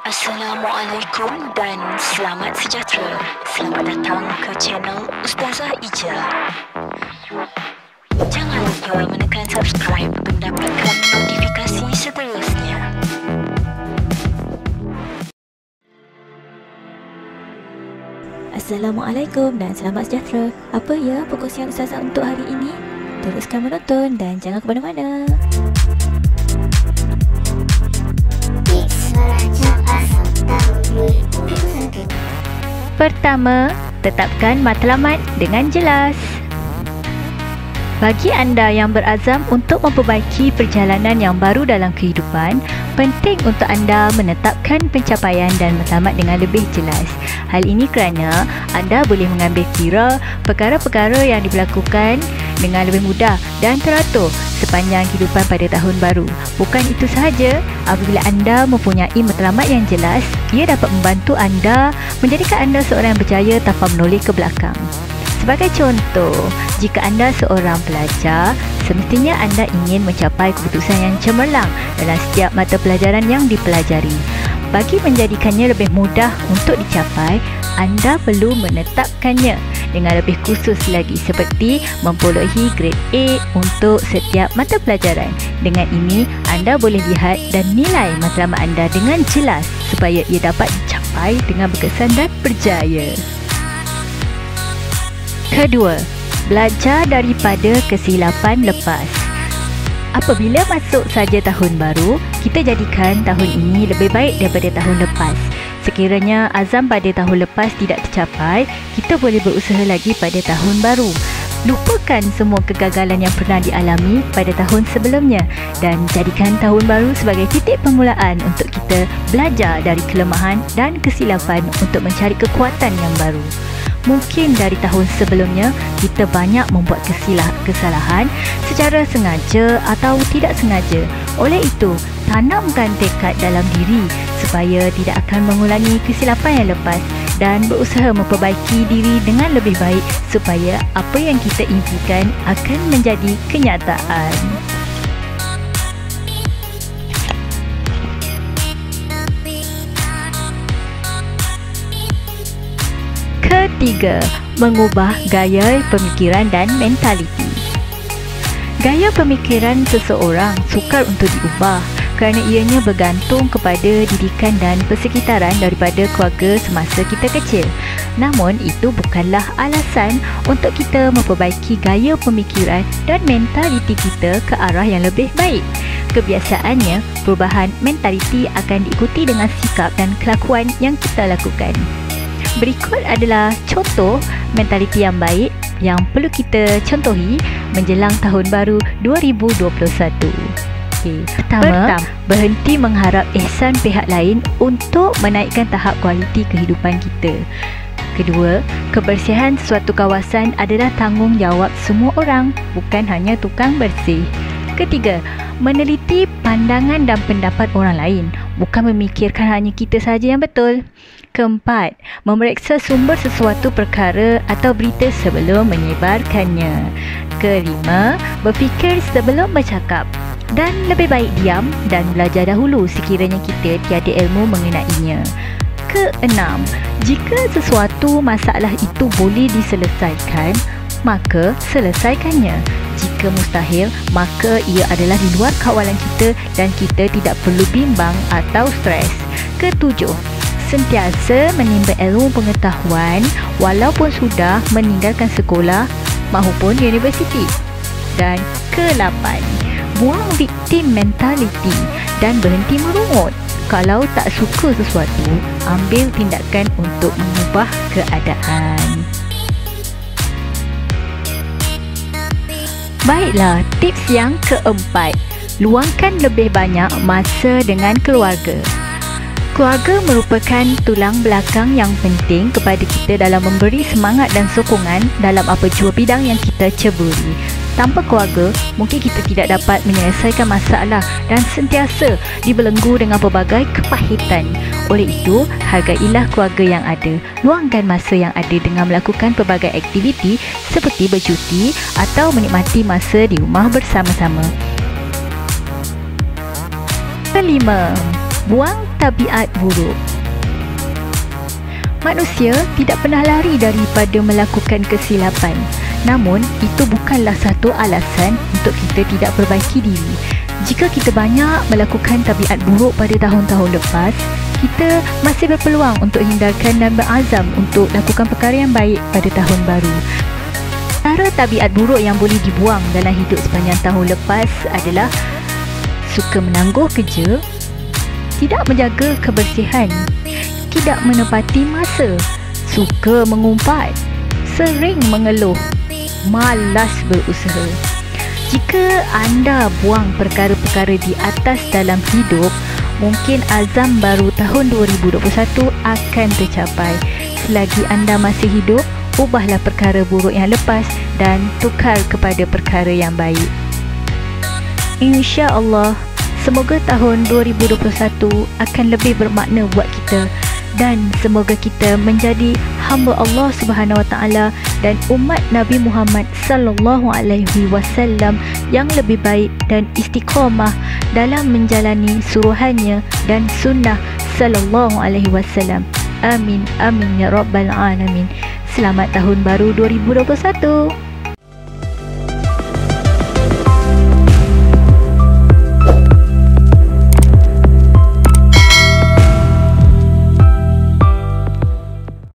Assalamualaikum dan selamat sejahtera. Selamat datang ke channel Ustazah Ija. Jangan lupa menekan subscribe untuk mendapatkan notifikasi seterusnya. Assalamualaikum dan selamat sejahtera. Apa ya fokus yang Ustazah untuk hari ini? Teruskan menonton dan jangan ke mana-mana. Pertama, tetapkan matlamat dengan jelas. Bagi anda yang berazam untuk memperbaiki perjalanan yang baru dalam kehidupan, penting untuk anda menetapkan pencapaian dan matlamat dengan lebih jelas. Hal ini kerana anda boleh mengambil kira perkara-perkara yang diberlakukan dengan lebih mudah dan teratur sepanjang kehidupan pada tahun baru. Bukan itu sahaja, apabila anda mempunyai matlamat yang jelas, ia dapat membantu anda menjadikan anda seorang yang berjaya tanpa menoleh ke belakang. Sebagai contoh, jika anda seorang pelajar, semestinya anda ingin mencapai keputusan yang cemerlang dalam setiap mata pelajaran yang dipelajari. Bagi menjadikannya lebih mudah untuk dicapai, anda perlu menetapkannya dengan lebih khusus lagi, seperti memperolehi grade A untuk setiap mata pelajaran. Dengan ini, anda boleh lihat dan nilai matlamat anda dengan jelas supaya ia dapat dicapai dengan berkesan dan berjaya. Kedua, belajar daripada kesilapan lepas. Apabila masuk saja tahun baru, kita jadikan tahun ini lebih baik daripada tahun lepas. Sekiranya azam pada tahun lepas tidak tercapai, kita boleh berusaha lagi pada tahun baru. Lupakan semua kegagalan yang pernah dialami pada tahun sebelumnya dan jadikan tahun baru sebagai titik permulaan untuk kita belajar dari kelemahan dan kesilapan untuk mencari kekuatan yang baru. Mungkin dari tahun sebelumnya kita banyak membuat kesalahan secara sengaja atau tidak sengaja. Oleh itu, tanamkan tekad dalam diri supaya tidak akan mengulangi kesilapan yang lepas dan berusaha memperbaiki diri dengan lebih baik supaya apa yang kita impikan akan menjadi kenyataan. Ketiga, mengubah gaya pemikiran dan mentaliti. Gaya pemikiran seseorang sukar untuk diubah kerana ianya bergantung kepada didikan dan persekitaran daripada keluarga semasa kita kecil. Namun, itu bukanlah alasan untuk kita memperbaiki gaya pemikiran dan mentaliti kita ke arah yang lebih baik. Kebiasaannya, perubahan mentaliti akan diikuti dengan sikap dan kelakuan yang kita lakukan. Berikut adalah contoh mentaliti yang baik yang perlu kita contohi menjelang tahun baru 2021. Pertama, berhenti mengharap ihsan pihak lain untuk menaikkan tahap kualiti kehidupan kita. Kedua, kebersihan sesuatu kawasan adalah tanggungjawab semua orang, bukan hanya tukang bersih. Ketiga, meneliti pandangan dan pendapat orang lain, bukan memikirkan hanya kita sahaja yang betul. Keempat, memeriksa sumber sesuatu perkara atau berita sebelum menyebarkannya. Kelima, berfikir sebelum bercakap dan lebih baik diam dan belajar dahulu sekiranya kita tiada ilmu mengenainya. Keenam, jika sesuatu masalah itu boleh diselesaikan, maka selesaikannya. Jika mustahil, maka ia adalah di luar kawalan kita dan kita tidak perlu bimbang atau stres. Ketujuh, sentiasa menimba ilmu pengetahuan walaupun sudah meninggalkan sekolah maupun universiti. Dan ke-8, buang victim mentality dan berhenti merungut. Kalau tak suka sesuatu, ambil tindakan untuk mengubah keadaan. Baiklah, tips yang keempat, luangkan lebih banyak masa dengan keluarga. Keluarga merupakan tulang belakang yang penting kepada kita dalam memberi semangat dan sokongan dalam apa jua bidang yang kita ceburi. Tanpa keluarga, mungkin kita tidak dapat menyelesaikan masalah dan sentiasa dibelenggu dengan pelbagai kepahitan. Oleh itu, hargailah keluarga yang ada. Luangkan masa yang ada dengan melakukan pelbagai aktiviti seperti bercuti atau menikmati masa di rumah bersama-sama. Kelima, buang tabiat buruk. Manusia tidak pernah lari daripada melakukan kesilapan. Namun, itu bukanlah satu alasan untuk kita tidak perbaiki diri. Jika kita banyak melakukan tabiat buruk pada tahun-tahun lepas, kita masih berpeluang untuk hindarkan dan berazam untuk lakukan perkara yang baik pada tahun baru. Antara tabiat buruk yang boleh dibuang dalam hidup sepanjang tahun lepas adalah suka menangguh kerja, tidak menjaga kebersihan, tidak menepati masa, suka mengumpat, sering mengeluh, malas berusaha. Jika anda buang perkara-perkara di atas dalam hidup, mungkin azam baru tahun 2021 akan tercapai. Selagi anda masih hidup, ubahlah perkara buruk yang lepas dan tukar kepada perkara yang baik. InsyaAllah, semoga tahun 2021 akan lebih bermakna buat kita dan semoga kita menjadi hamba Allah Subhanahu Wa Taala dan umat Nabi Muhammad sallallahu alaihi wasallam yang lebih baik dan istiqamah dalam menjalani suruhannya dan sunnah sallallahu alaihi wasallam. Amin amin ya rabbal alamin. Selamat tahun baru 2021.